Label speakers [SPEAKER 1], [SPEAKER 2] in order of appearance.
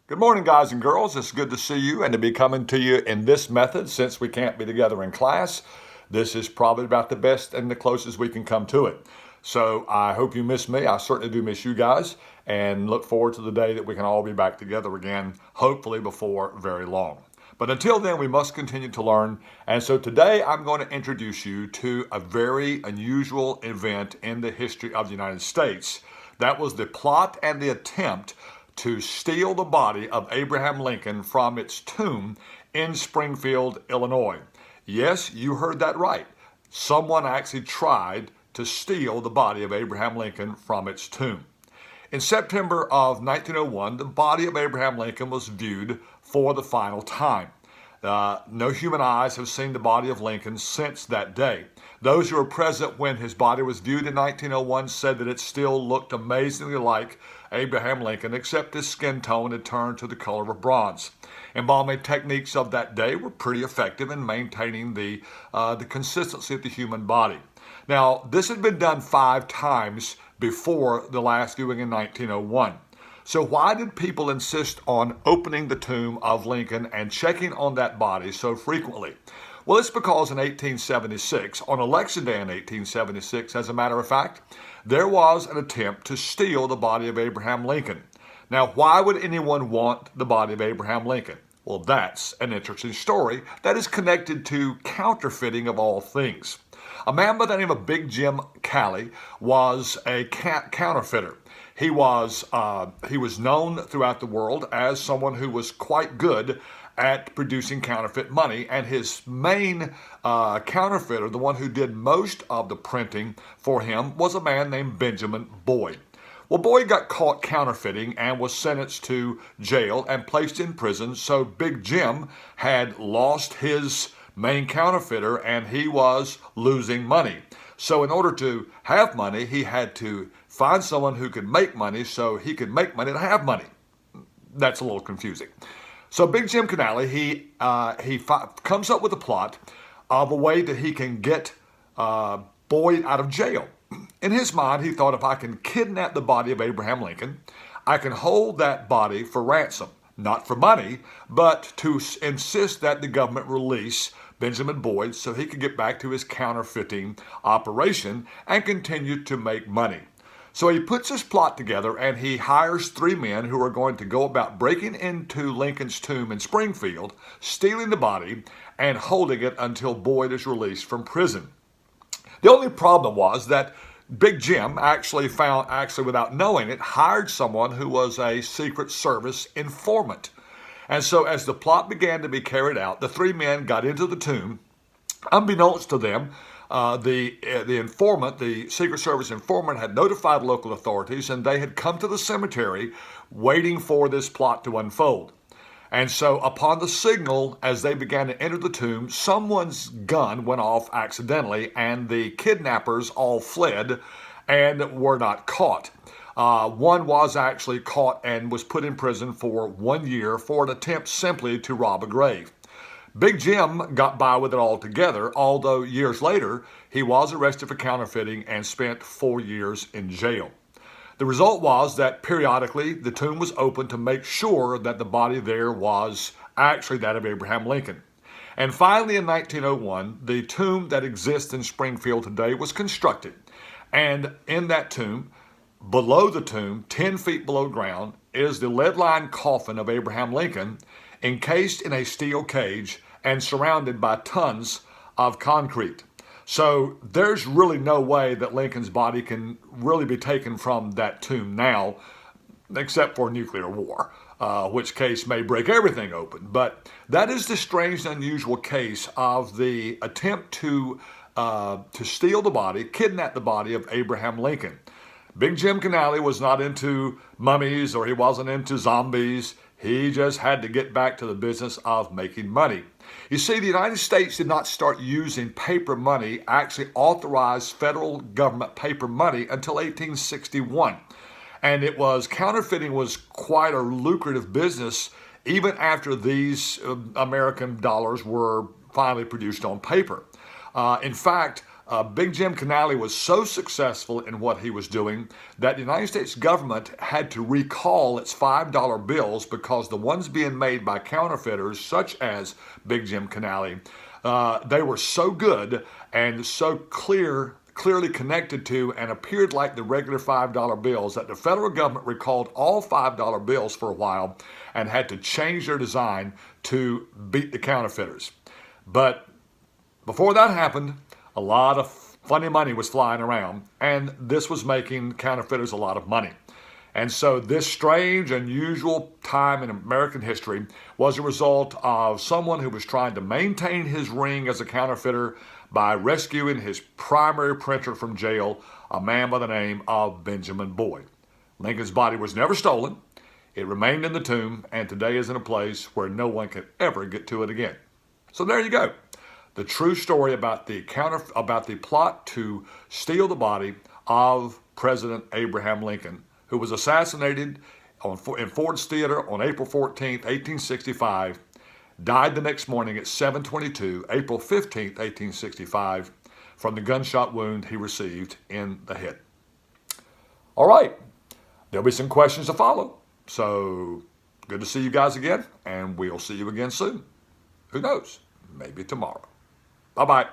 [SPEAKER 1] Good morning, guys and girls. It's good to see you and to be coming to you in this method since we can't be together in class. This is probably about the best and the closest we can come to it. So I hope you miss me. I certainly do miss you guys and look forward to the day that we can all be back together again, hopefully before very long. But until then, we must continue to learn. And so today I'm going to introduce you to a very unusual event in the history of the United States. That was the plot and the attempt to steal the body of Abraham Lincoln from its tomb in Springfield, Illinois. Yes, you heard that right. Someone actually tried to steal the body of Abraham Lincoln from its tomb. In September of 1901, the body of Abraham Lincoln was viewed for the final time. No human eyes have seen the body of Lincoln since that day. Those who were present when his body was viewed in 1901 said that it still looked amazingly like Abraham Lincoln, except his skin tone had turned to the color of bronze. Embalming techniques of that day were pretty effective in maintaining the consistency of the human body. Now, this had been done 5 times before the last viewing in 1901. So why did people insist on opening the tomb of Lincoln and checking on that body so frequently? Well, it's because in 1876, on Election Day in 1876, as a matter of fact, there was an attempt to steal the body of Abraham Lincoln. Now, why would anyone want the body of Abraham Lincoln? Well, that's an interesting story that is connected to counterfeiting of all things. A man by the name of Big Jim Calley was a counterfeiter. He was known throughout the world as someone who was quite good at producing counterfeit money, and his main counterfeiter, the one who did most of the printing for him, was a man named Benjamin Boyd. Well, Boyd got caught counterfeiting and was sentenced to jail and placed in prison, so Big Jim had lost his main counterfeiter and he was losing money. So in order to have money, he had to find someone who could make money so he could make money to have money. That's a little confusing. So Big Jim Canally, he comes up with a plot of a way that he can get Boyd out of jail. In his mind, he thought, if I can kidnap the body of Abraham Lincoln, I can hold that body for ransom, not for money, but to insist that the government release Benjamin Boyd so he could get back to his counterfeiting operation and continue to make money. So he puts his plot together and he hires 3 men who are going to go about breaking into Lincoln's tomb in Springfield, stealing the body, and holding it until Boyd is released from prison. The only problem was that Big Jim actually without knowing it, hired someone who was a Secret Service informant. And so as the plot began to be carried out, the 3 men got into the tomb. Unbeknownst to them, the informant, the Secret Service informant, had notified local authorities, and they had come to the cemetery waiting for this plot to unfold. And so upon the signal, as they began to enter the tomb, someone's gun went off accidentally, and the kidnappers all fled and were not caught. One was actually caught and was put in prison for 1 year for an attempt simply to rob a grave. Big Jim got by with it altogether, although years later he was arrested for counterfeiting and spent 4 years in jail. The result was that periodically the tomb was opened to make sure that the body there was actually that of Abraham Lincoln. And finally in 1901, the tomb that exists in Springfield today was constructed. And in that tomb, below the tomb, 10 feet below ground, is the lead-lined coffin of Abraham Lincoln, encased in a steel cage and surrounded by tons of concrete. So there's really no way that Lincoln's body can really be taken from that tomb now, except for nuclear war, which case may break everything open. But that is the strange and unusual case of the attempt to steal the body, kidnap the body of Abraham Lincoln. Big Jim Canally was not into mummies or he wasn't into zombies. He just had to get back to the business of making money. You see, the United States did not start using paper money, actually authorized federal government paper money until 1861. And counterfeiting was quite a lucrative business even after these American dollars were finally produced on paper. In fact, Big Jim Canally was so successful in what he was doing that the United States government had to recall its $5 bills because the ones being made by counterfeiters, such as Big Jim Canally, they were so good and so clearly connected to and appeared like the regular $5 bills that the federal government recalled all $5 bills for a while and had to change their design to beat the counterfeiters. But before that happened, a lot of funny money was flying around, and this was making counterfeiters a lot of money. And so this strange, unusual time in American history was a result of someone who was trying to maintain his ring as a counterfeiter by rescuing his primary printer from jail, a man by the name of Benjamin Boyd. Lincoln's body was never stolen. It remained in the tomb, and today is in a place where no one can ever get to it again. So there you go. The true story about the plot to steal the body of President Abraham Lincoln, who was assassinated in Ford's Theater on April 14th, 1865, died the next morning at 7:22, April 15th, 1865, from the gunshot wound he received in the head. All right, there'll be some questions to follow. So good to see you guys again, and we'll see you again soon. Who knows? Maybe tomorrow. Bye-bye.